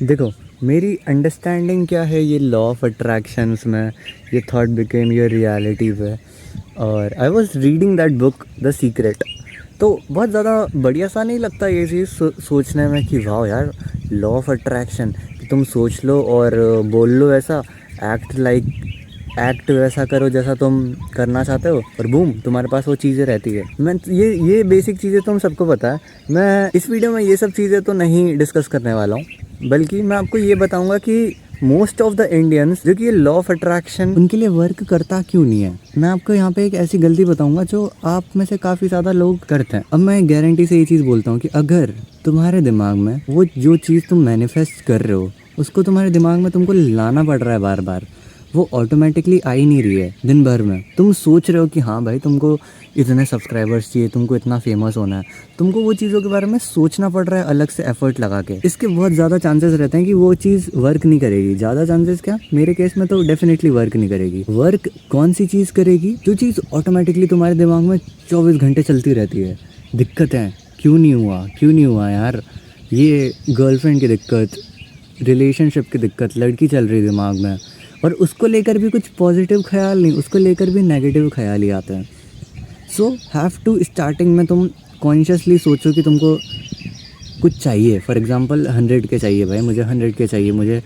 देखो, मेरी अंडरस्टैंडिंग क्या है ये लॉ ऑफ अट्रैक्शंस में, ये थॉट बिकेम योर रियलिटी पे। और I was reading that book the secret. तो बहुत ज़्यादा बढ़िया सा नहीं लगता ये चीज़ सोचने में कि वाह यार, लॉ ऑफ अट्रैक्शन कि तुम सोच लो और बोल लो ऐसा, एक्ट वैसा करो जैसा तुम करना चाहते हो और बूम तुम्हारे पास वो चीज़ें रहती है। मैं ये बेसिक चीज़ें तुम सबको पता है। मैं इस वीडियो में ये सब चीज़ें तो नहीं डिस्कस करने वाला हूँ, बल्कि मैं आपको ये बताऊंगा कि मोस्ट ऑफ द इंडियंस जो कि ये लॉ ऑफ अट्रैक्शन उनके लिए वर्क करता क्यों नहीं है। मैं आपको यहाँ पे एक ऐसी गलती बताऊंगा जो आप में से काफ़ी ज़्यादा लोग करते हैं। अब मैं गारंटी से ये चीज़ बोलता हूँ कि अगर तुम्हारे दिमाग में वो जो चीज़ तुम मैनिफेस्ट कर रहे हो उसको तुम्हारे दिमाग में तुमको लाना पड़ रहा है बार बार, वो ऑटोमेटिकली आ ही नहीं रही है। दिन भर में तुम सोच रहे हो कि हाँ भाई तुमको इतने सब्सक्राइबर्स चाहिए, तुमको इतना फेमस होना है, तुमको वो चीज़ों के बारे में सोचना पड़ रहा है अलग से एफर्ट लगा के। इसके बहुत ज़्यादा चांसेस रहते हैं कि वो चीज़ वर्क नहीं करेगी। ज़्यादा चांसेस क्या, मेरे केस में तो डेफिनेटली वर्क नहीं करेगी। वर्क कौन सी चीज़ करेगी, जो चीज़ ऑटोमेटिकली तुम्हारे दिमाग में 24 घंटे चलती रहती है। दिक्कतें क्यों नहीं हुआ यार, ये गर्लफ्रेंड की दिक्कत, रिलेशनशिप की दिक्कत, लड़की चल रही दिमाग में, और उसको लेकर भी कुछ पॉजिटिव ख्याल नहीं, उसको लेकर भी नेगेटिव ख्याल ही आते हैं। सो हैव टू स्टार्टिंग में तुम कॉन्शियसली सोचो कि तुमको कुछ चाहिए। फॉर एग्जांपल 100 के चाहिए भाई, मुझे 100 के चाहिए, मुझे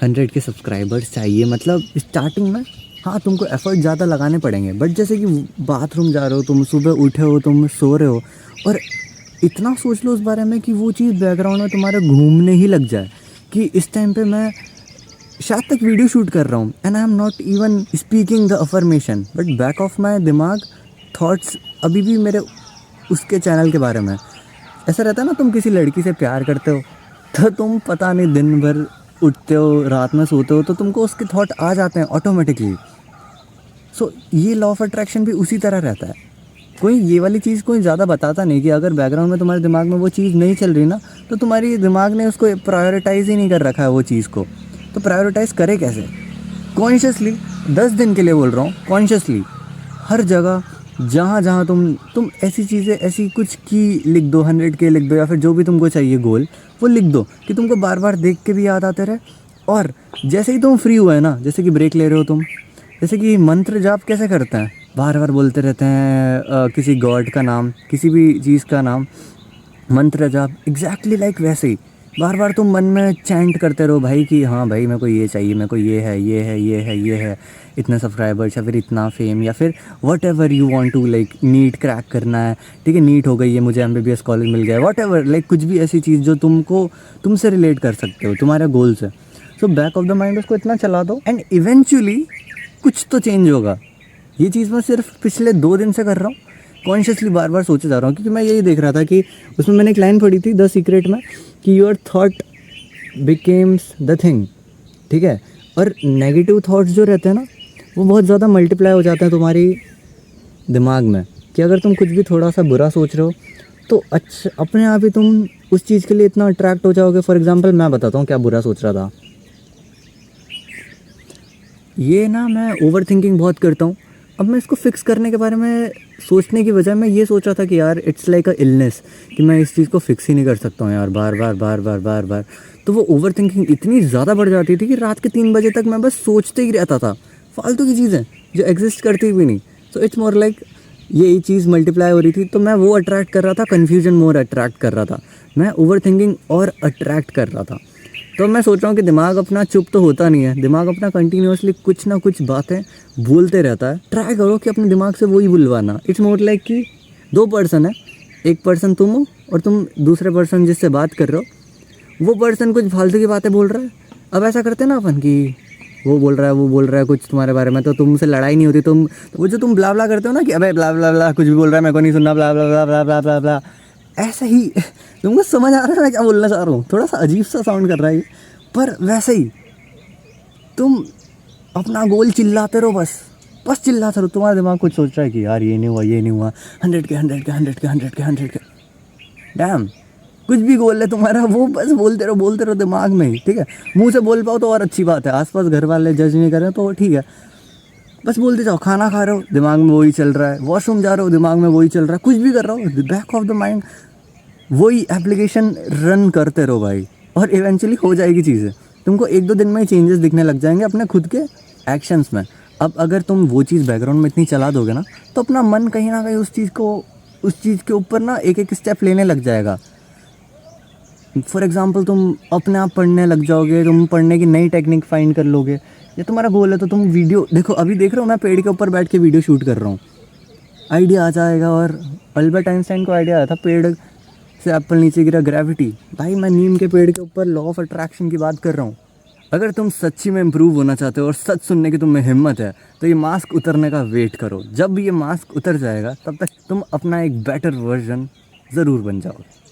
100 के सब्सक्राइबर्स चाहिए। मतलब स्टार्टिंग में हाँ तुमको एफर्ट ज़्यादा लगाने पड़ेंगे, बट जैसे कि बाथरूम जा रहे हो तुम, सुबह उठे हो तुम, सो रहे हो, और इतना सोच लो उस बारे में कि वो चीज़ बैकग्राउंड में तुम्हारे घूमने ही लग जाए कि इस टाइम पे मैं शायद तक वीडियो शूट कर रहा हूँ and I am not even speaking the affirmation, but back of my दिमाग थॉट्स अभी भी मेरे उसके चैनल के बारे में। ऐसा रहता है ना, तुम किसी लड़की से प्यार करते हो तो तुम पता नहीं दिन भर उठते हो, रात में सोते हो, तो तुमको उसके थॉट आ जाते हैं ऑटोमेटिकली। सो ये लॉ ऑफ अट्रैक्शन भी उसी तरह रहता है। कोई ये वाली चीज़ कोई ज़्यादा बताता नहीं कि अगर बैकग्राउंड में तुम्हारे दिमाग में वो चीज़ नहीं चल रही ना, तो तुम्हारी दिमाग ने उसको प्रायोरिटाइज़ ही नहीं कर रखा है वो चीज़ को। तो प्रायोरिटाइज़ करे कैसे? कॉन्शियसली, 10 दिन के लिए बोल रहा हूँ, कॉन्शियसली हर जगह जहाँ जहाँ तुम ऐसी चीज़ें, ऐसी कुछ की लिख दो, 100 के लिख दो, या फिर जो भी तुमको चाहिए गोल वो लिख दो कि तुमको बार बार देख के भी याद आते रहे। और जैसे ही तुम फ्री हुए ना, जैसे कि ब्रेक ले रहे हो तुम, जैसे कि मंत्र जाप कैसे करते हैं, बार बार बोलते रहते हैं किसी गॉड का नाम, किसी भी चीज़ का नाम, मंत्र जाप एग्जैक्टली लाइक वैसे ही बार बार तुम मन में चैंट करते रहो भाई कि हाँ भाई मेरे को ये चाहिए, मेरे को ये है, ये है, ये है, ये है, इतने सब्सक्राइबर्स या फिर इतना फेम, या फिर whatever you want to, like NEET crack करना है, ठीक है, नीट हो गई है, मुझे MBBS कॉलेज मिल गया, वट एवर, लाइक कुछ भी ऐसी चीज़ जो तुमसे रिलेट कर सकते हो, तुम्हारे गोल से। So back of the mind उसको इतना चला दो एंड इवेंचुअली कुछ तो चेंज होगा। ये चीज़ मैं सिर्फ पिछले 2 दिन से कर रहा हूँ, कॉन्शियसली बार बार सोचे जा रहा हूँ, क्योंकि मैं यही देख रहा था कि उसमें मैंने एक लाइन पढ़ी थी द सीक्रेट में कि your thought becomes the thing, ठीक है। और नेगेटिव थॉट्स जो रहते हैं ना, वो बहुत ज़्यादा मल्टीप्लाई हो जाते हैं तुम्हारी दिमाग में, कि अगर तुम कुछ भी थोड़ा सा बुरा सोच रहे हो तो अच्छा अपने आप ही तुम उस चीज़ के लिए इतना अट्रैक्ट हो जाओगे। फॉर एग्जाम्पल मैं बताता हूँ क्या बुरा सोच रहा था। ये ना, मैं ओवर थिंकिंग बहुत करता हूँ। अब मैं इसको फिक्स करने के बारे में सोचने की बजाय मैं ये सोच रहा था कि यार इट्स लाइक अ इलनेस, कि मैं इस चीज़ को फिक्स ही नहीं कर सकता हूँ यार, बार बार बार बार बार बार। तो वो ओवर थिंकिंग इतनी ज़्यादा बढ़ जाती थी कि रात के 3 बजे तक मैं बस सोचते ही रहता था फालतू की चीज़ें जो एग्जिस्ट करती भी नहीं। सो इट्स मोर लाइक यही चीज़ मल्टीप्लाई हो रही थी, तो मैं वो अट्रैक्ट कर रहा था, कन्फ्यूजन मोर अट्रैक्ट कर रहा था, मैं ओवर थिंकिंग और अट्रैक्ट कर रहा था। तो मैं सोच रहा हूँ कि दिमाग अपना चुप तो होता नहीं है, दिमाग अपना कंटिन्यूसली कुछ ना कुछ बातें बोलते रहता है। ट्राई करो कि अपने दिमाग से वही बुलवाना। इट्स मोर लाइक कि 2 पर्सन है, एक पर्सन तुम हो और तुम दूसरे पर्सन जिससे बात कर रहे हो, वो पर्सन कुछ फालतू की बातें बोल रहा है। अब ऐसा करते हैं ना अपन कि वो बोल रहा है कुछ तुम्हारे बारे में, तो तुमसे लड़ाई नहीं होती, तुम वो जो तुम ब्ला ब्ला करते हो ना कि अबे ब्ला ब्ला ब्ला कुछ भी बोल रहा है, मेरे को नहीं सुनना, ब्ला ब्ला ब्ला ब्ला ब्ला ब्ला ब्ला, ऐसा ही तुमको समझ आ रहा है मैं क्या बोलना चाह रहा हूँ? थोड़ा सा अजीब सा साउंड कर रहा है पर वैसे ही तुम अपना गोल चिल्लाते रहो, बस चिल्लाते रहो। तुम्हारा दिमाग कुछ सोच रहा है कि यार ये नहीं हुआ, ये नहीं हुआ, 100 के 100 के 100 के 100 के 100 के, डैम कुछ भी गोल है तुम्हारा, वो बस बोलते रहो दिमाग में ही, ठीक है। मुंह से बोल पाओ तो और अच्छी बात है, आसपास घर वाले जज नहीं कर रहे तो ठीक है, बस बोलते जाओ। खाना खा रहे हो, दिमाग में वही चल रहा है, वॉशरूम जा रहे हो, दिमाग में वही चल रहा है, कुछ भी कर रहा हो, बैक ऑफ द माइंड वही एप्लीकेशन रन करते रहो भाई। और इवेंचुअली हो जाएगी चीज़ें, तुमको 1-2 दिन में ही चेंजेस दिखने लग जाएंगे अपने खुद के एक्शंस में। अब अगर तुम वो चीज़ बैकग्राउंड में इतनी चला दोगे ना, तो अपना मन कहीं ना कहीं उस चीज़ के ऊपर ना एक एक स्टेप लेने लग जाएगा। फॉर एग्ज़ाम्पल तुम अपने आप पढ़ने लग जाओगे, तुम पढ़ने की नई टेक्निक फाइंड कर लोगे। ये तुम्हारा गोल है तो तुम वीडियो देखो, अभी देख रहे हो मैं पेड़ के ऊपर बैठ के वीडियो शूट कर रहा हूँ, आइडिया आ जाएगा। और अल्बर्ट आइंस्टाइन को आइडिया आया था पेड़ से एप्पल नीचे गिरा, ग्रेविटी। भाई मैं नीम के पेड़ के ऊपर लॉ ऑफ अट्रैक्शन की बात कर रहा हूँ। अगर तुम सच्ची में इम्प्रूव होना चाहते हो और सच सुनने की तुम में हिम्मत है, तो ये मास्क उतरने का वेट करो। जब भी ये मास्क उतर जाएगा तब तक तुम अपना एक बेटर वर्जन ज़रूर बन जाओगे।